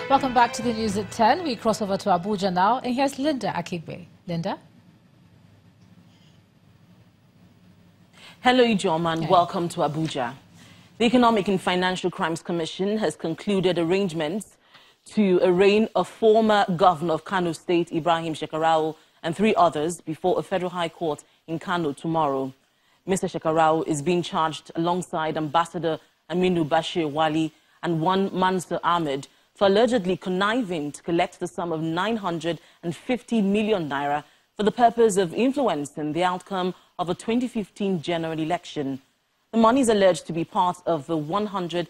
Welcome back to the news at 10. We cross over to Abuja now, and here's Linda Akigbe. Linda? Hello, Ijoma, and welcome to Abuja. The Economic and Financial Crimes Commission has concluded arrangements to arraign a former governor of Kano State, Ibrahim Shekarau, and 3 others before a federal high court in Kano tomorrow. Mr. Shekarau is being charged alongside Ambassador Aminu Bashir Wali and one Mansur Ahmed for allegedly conniving to collect the sum of 950 million naira for the purpose of influencing the outcome of a 2015 general election. The money is alleged to be part of the $115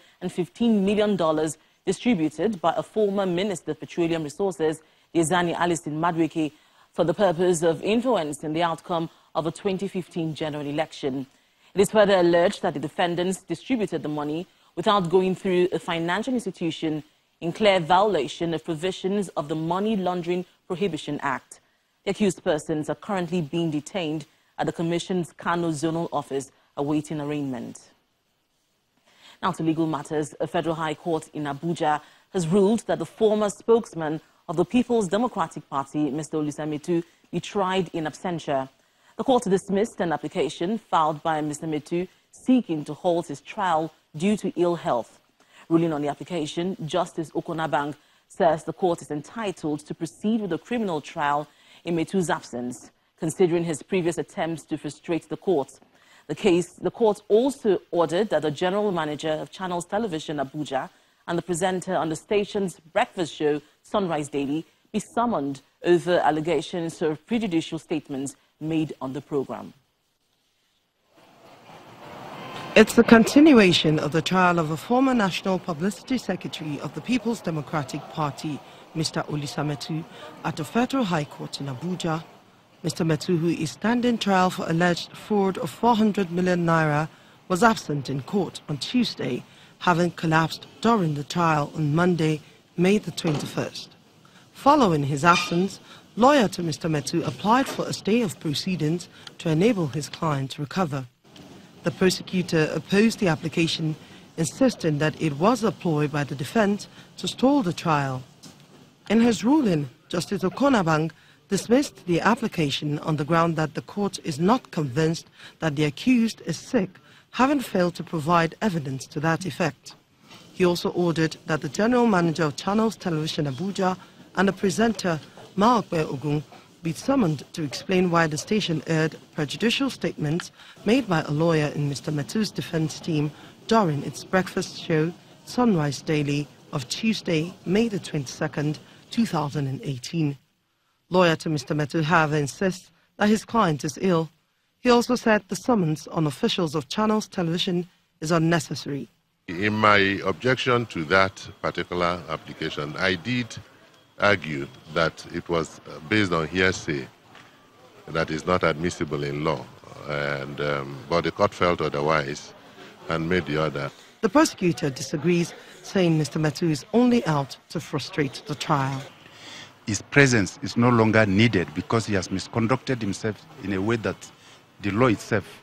million distributed by a former Minister of Petroleum Resources, Yazani Alison Madweke, for the purpose of influencing the outcome of a 2015 general election. It is further alleged that the defendants distributed the money without going through a financial institution in clear violation of provisions of the Money Laundering Prohibition Act. The accused persons are currently being detained at the Commission's Kano Zonal Office awaiting arraignment. Now to legal matters. A federal high court in Abuja has ruled that the former spokesman of the People's Democratic Party, Mr. Olisametu, be tried in absentia. The court dismissed an application filed by Mr. Metu seeking to halt his trial due to ill health. Ruling on the application, Justice Okonabang says the court is entitled to proceed with the criminal trial in Metu's absence, considering his previous attempts to frustrate the court. The court also ordered that the general manager of Channels Television Abuja and the presenter on the station's breakfast show, Sunrise Daily, be summoned over allegations of prejudicial statements made on the program. It's the continuation of the trial of a former National Publicity Secretary of the People's Democratic Party, Mr. Olisametu, at the Federal High Court in Abuja. Mr. Metu, who is standing trial for alleged fraud of 400 million naira, was absent in court on Tuesday, having collapsed during the trial on Monday, May the 21st. Following his absence, lawyer to Mr. Metu applied for a stay of proceedings to enable his client to recover. The prosecutor opposed the application, insisting that it was a ploy by the defense to stall the trial. In his ruling, Justice Okonabang dismissed the application on the ground that the court is not convinced that the accused is sick, having failed to provide evidence to that effect. He also ordered that the general manager of Channels Television Abuja and the presenter, Maokwe Ogun, be summoned to explain why the station aired prejudicial statements made by a lawyer in Mr. Metu's defense team during its breakfast show, Sunrise Daily, of Tuesday, May the 22nd, 2018. Lawyer to Mr. Metu, however, insists that his client is ill. He also said the summons on officials of Channels Television is unnecessary. In my objection to that particular application, I did argue that it was based on hearsay that is not admissible in law, but the court felt otherwise and made the order. The prosecutor disagrees, saying Mr. Metu is only out to frustrate the trial. His presence is no longer needed because he has misconducted himself in a way that the law itself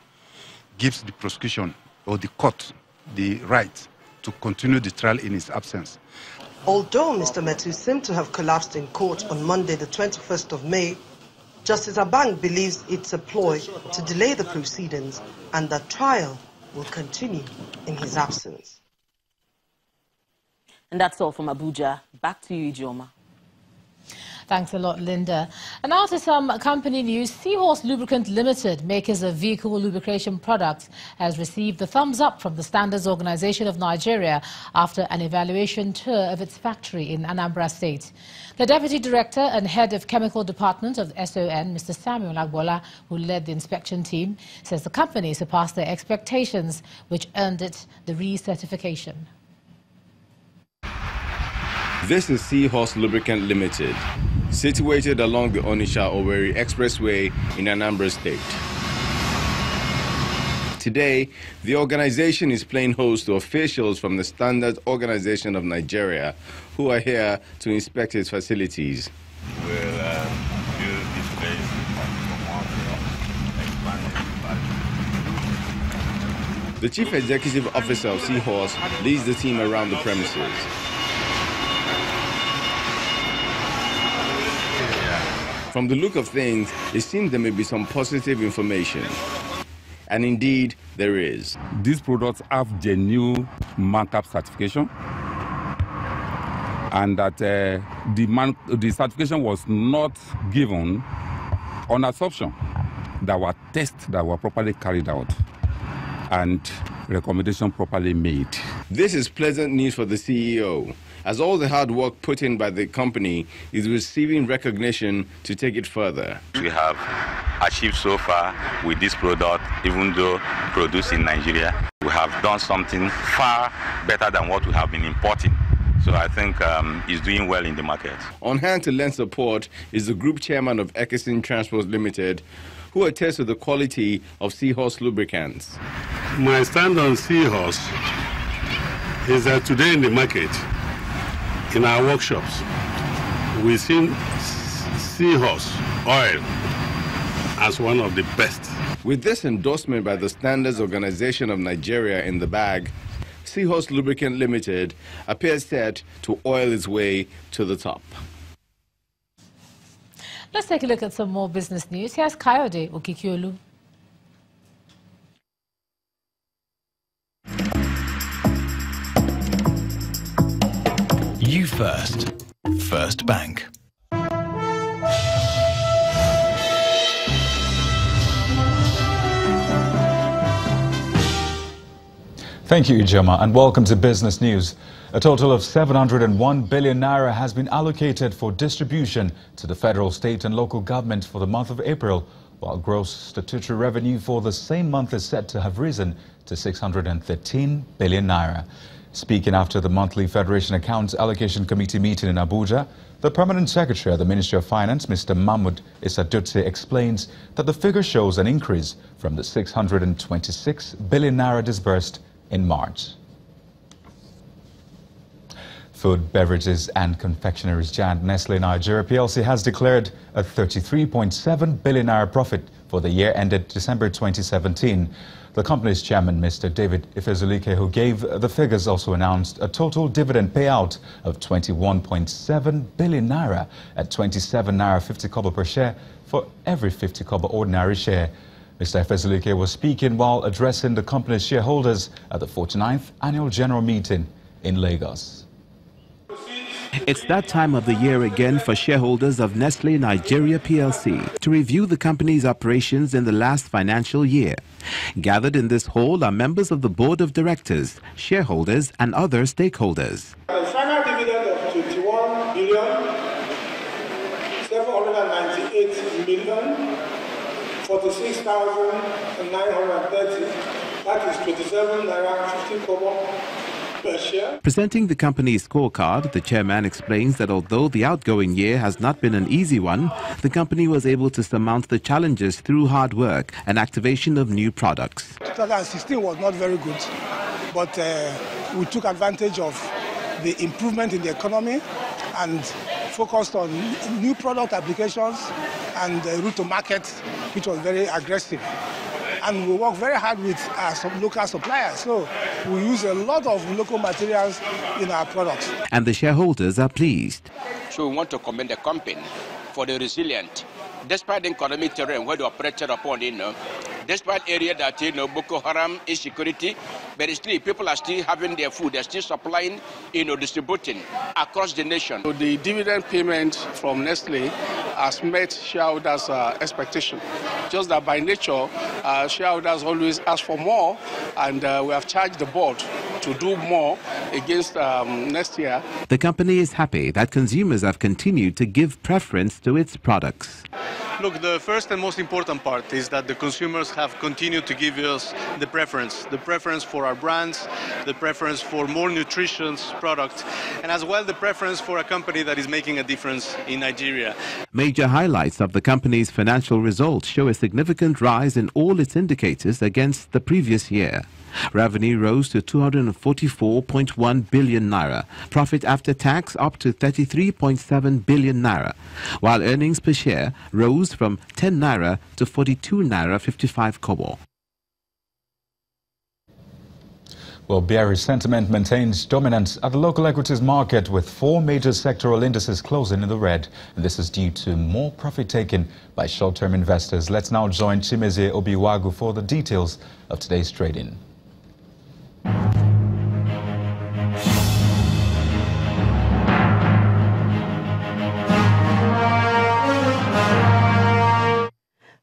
gives the prosecution or the court the right to continue the trial in his absence. Although Mr. Metu seemed to have collapsed in court on Monday, the 21st of May, Justice Abang believes it's a ploy to delay the proceedings and that trial will continue in his absence. And that's all from Abuja. Back to you, Ijoma. Thanks a lot, Linda. And now to some company news. Seahorse Lubricant Limited, makers of vehicle lubrication products, has received the thumbs up from the Standards Organization of Nigeria after an evaluation tour of its factory in Anambra State. The Deputy Director and Head of Chemical Department of SON, Mr. Samuel Agbola, who led the inspection team, says the company surpassed their expectations, which earned it the recertification. This is Seahorse Lubricant Limited, situated along the Onitsha-Owerri Expressway in Anambra State. Today, the organization is playing host to officials from the Standards Organization of Nigeria who are here to inspect its facilities. We'll use this place for The Chief Executive Officer of Seahorse leads the team around the premises. From the look of things, it seems there may be some positive information. And indeed, there is. These products have genuine markup certification, and that the certification was not given on assumption. There were tests that were properly carried out and recommendation properly made. This is pleasant news for the CEO, as all the hard work put in by the company is receiving recognition to take it further. We have achieved so far with this product, even though produced in Nigeria, we have done something far better than what we have been importing. So I think it's doing well in the market. On hand to lend support is the group chairman of Allocation Transport Limited, who attests to the quality of Seahorse lubricants. My stand on Seahorse is that today in the market, in our workshops, we've seen Seahorse oil as one of the best. With this endorsement by the Standards Organization of Nigeria in the bag, Seahorse Lubricant Limited appears set to oil its way to the top. Let's take a look at some more business news. Here's Kayode Okikiolu. You First. First Bank. Thank you, Ijoma, and welcome to Business News. A total of 701 billion naira has been allocated for distribution to the federal, state and local government for the month of April, while gross statutory revenue for the same month is set to have risen to 613 billion naira. Speaking after the monthly Federation Accounts Allocation Committee meeting in Abuja, the Permanent Secretary of the Ministry of Finance, Mr. Mahmoud Isadutse, explains that the figure shows an increase from the 626 billion naira disbursed in March. Food, Beverages and Confectioneries giant Nestle Nigeria PLC has declared a 33.7 billion naira profit for the year ended December 2017. The company's chairman, Mr. David Ifezulike, who gave the figures, also announced a total dividend payout of 21.7 billion naira at 27 naira 50 kobo per share for every 50 kobo ordinary share. Mr. Ifezulike was speaking while addressing the company's shareholders at the 49th Annual General Meeting in Lagos. It's that time of the year again for shareholders of Nestle Nigeria PLC to review the company's operations in the last financial year. Gathered in this hall are members of the board of directors, shareholders and other stakeholders. The final dividend of 21 billion 798 million 46,930. That is 27 naira 50 kobo. Presenting the company's scorecard, the chairman explains that although the outgoing year has not been an easy one, the company was able to surmount the challenges through hard work and activation of new products. 2016 was not very good, but we took advantage of the improvement in the economy and focused on new product applications and route to market, which was very aggressive. And we work very hard with some local suppliers, so we use a lot of local materials in our products. And the shareholders are pleased. So we want to commend the company for the resilient, despite the economic terrain where they operated upon, despite area that, Boko Haram insecurity, but still people are still having their food, they're still supplying, distributing across the nation. So the dividend payment from Nestle has met shareholders' expectation. Just that by nature, shareholders always ask for more, and we have charged the board to do more against next year. The company is happy that consumers have continued to give preference to its products. Look, the first and most important part is that the consumers have continued to give us the preference for our brands, the preference for more nutritious products, and as well the preference for a company that is making a difference in Nigeria. Major highlights of the company's financial results show a significant rise in all its indicators against the previous year. Revenue rose to 244.1 billion naira, profit after tax up to 33.7 billion naira, while earnings per share rose from 10 naira to 42 naira 55 kobo. Well, bearish sentiment maintains dominance at the local equities market with 4 major sectoral indices closing in the red. And this is due to more profit taken by short-term investors. Let's now join Chimeze Obiwagu for the details of today's trading.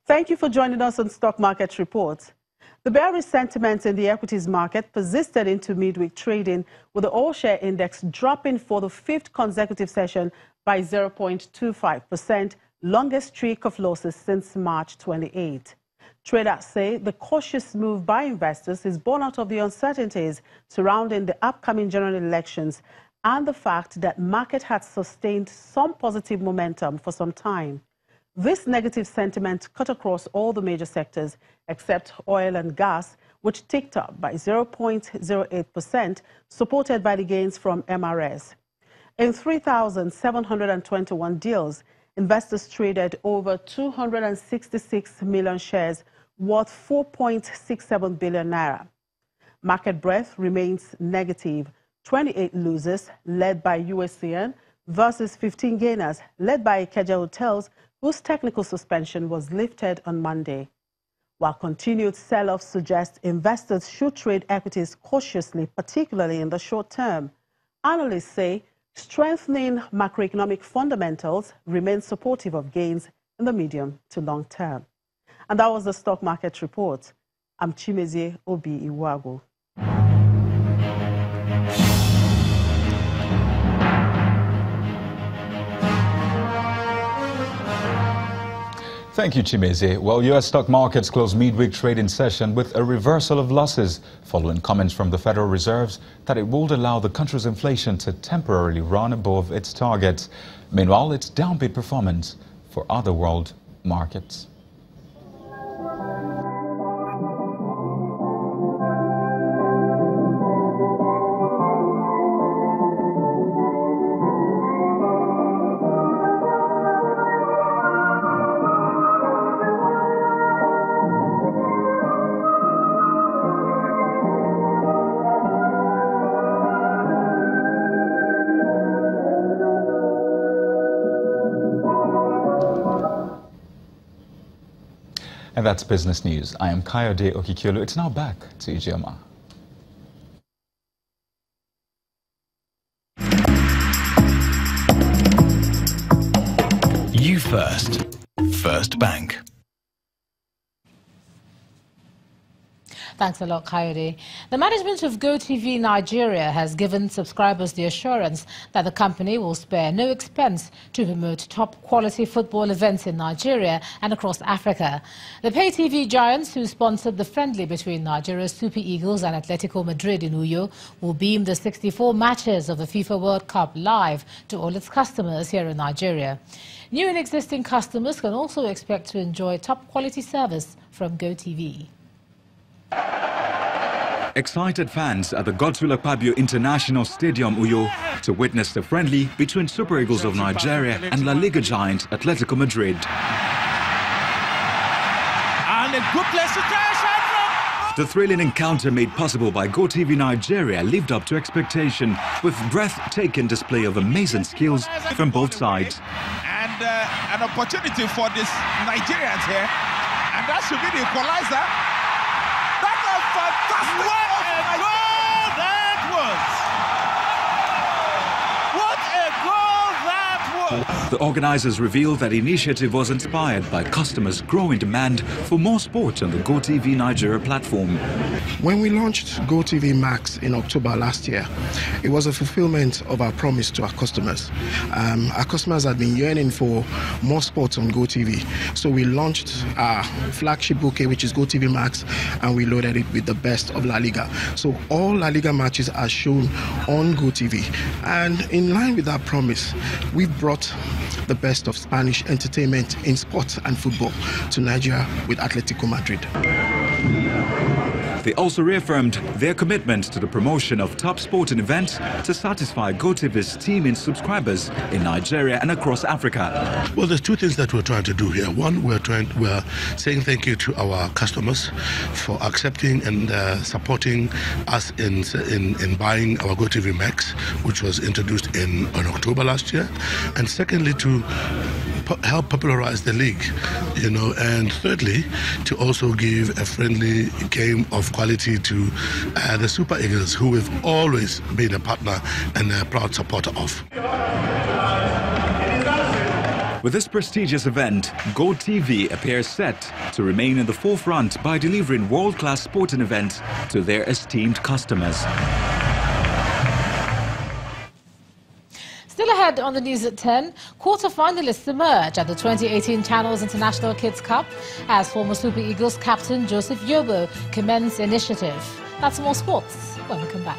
Thank you for joining us on Stock Market Report. The bearish sentiment in the equities market persisted into midweek trading, with the all-share index dropping for the 5th consecutive session by 0.25%, longest streak of losses since March 28. Traders say the cautious move by investors is born out of the uncertainties surrounding the upcoming general elections and the fact that market had sustained some positive momentum for some time. This negative sentiment cut across all the major sectors except oil and gas, which ticked up by 0.08%, supported by the gains from MRS. In 3,721 deals, investors traded over 266 million shares worth 4.67 billion naira. Market breadth remains negative, 28 losers led by USCN versus 15 gainers led by Ikeja Hotels, whose technical suspension was lifted on Monday. While continued sell-offs suggest investors should trade equities cautiously, particularly in the short term, analysts say strengthening macroeconomic fundamentals remain supportive of gains in the medium to long term. And that was the Stock Market Report. I'm Chimeze Obiwagu. Thank you, Chimeze. Well, U.S. stock markets closed midweek trading session with a reversal of losses following comments from the Federal Reserve that it would allow the country's inflation to temporarily run above its targets. Meanwhile, it's downbeat performance for other world markets. And that's business news. I am Kayode Okikiolu. It's now back to Ijeoma. You first. First Bank. Thanks a lot, Coyote. The management of GoTV Nigeria has given subscribers the assurance that the company will spare no expense to promote top-quality football events in Nigeria and across Africa. The pay-TV giants who sponsored the friendly between Nigeria's Super Eagles and Atletico Madrid in Uyo will beam the 64 matches of the FIFA World Cup live to all its customers here in Nigeria. New and existing customers can also expect to enjoy top-quality service from GoTV. Excited fans at the Godswill Akpabio International Stadium, Uyo, to witness the friendly between Super Eagles of Nigeria and La Liga giant Atletico Madrid. And a good place to try a shot from. The thrilling encounter made possible by GoTV Nigeria lived up to expectation with breathtaking display of amazing skills from both sides. And an opportunity for these Nigerians here, and that should be the equalizer. Fantastic! What a goal that was! What a goal that was! The organizers revealed that the initiative was inspired by customers' growing demand for more sport on the GoTV Nigeria platform. When we launched GoTV Max in October last year, it was a fulfillment of our promise to our customers. Our customers had been yearning for more sports on GoTV, so we launched our flagship bouquet, which is GoTV Max, and we loaded it with the best of La Liga. So all La Liga matches are shown on GoTV, and in line with our promise, we've brought the best of Spanish entertainment in sport and football to Nigeria with Atletico Madrid. They also reaffirmed their commitment to the promotion of top sporting events to satisfy GoTV's teeming subscribers in Nigeria and across Africa. Well, there's two things that we're trying to do here. One, we're saying thank you to our customers for accepting and supporting us in buying our GoTV Max, which was introduced in October last year. And secondly, to help popularize the league, and thirdly, to also give a friendly game of quality to the Super Eagles, who we've always been a partner and a proud supporter of. With this prestigious event, GoTV appears set to remain in the forefront by delivering world-class sporting events to their esteemed customers. Still ahead on the news at 10, quarter-finalists emerge at the 2018 Channels International Kids Cup as former Super Eagles captain Joseph Yobo commends initiative. That's more sports when we come back.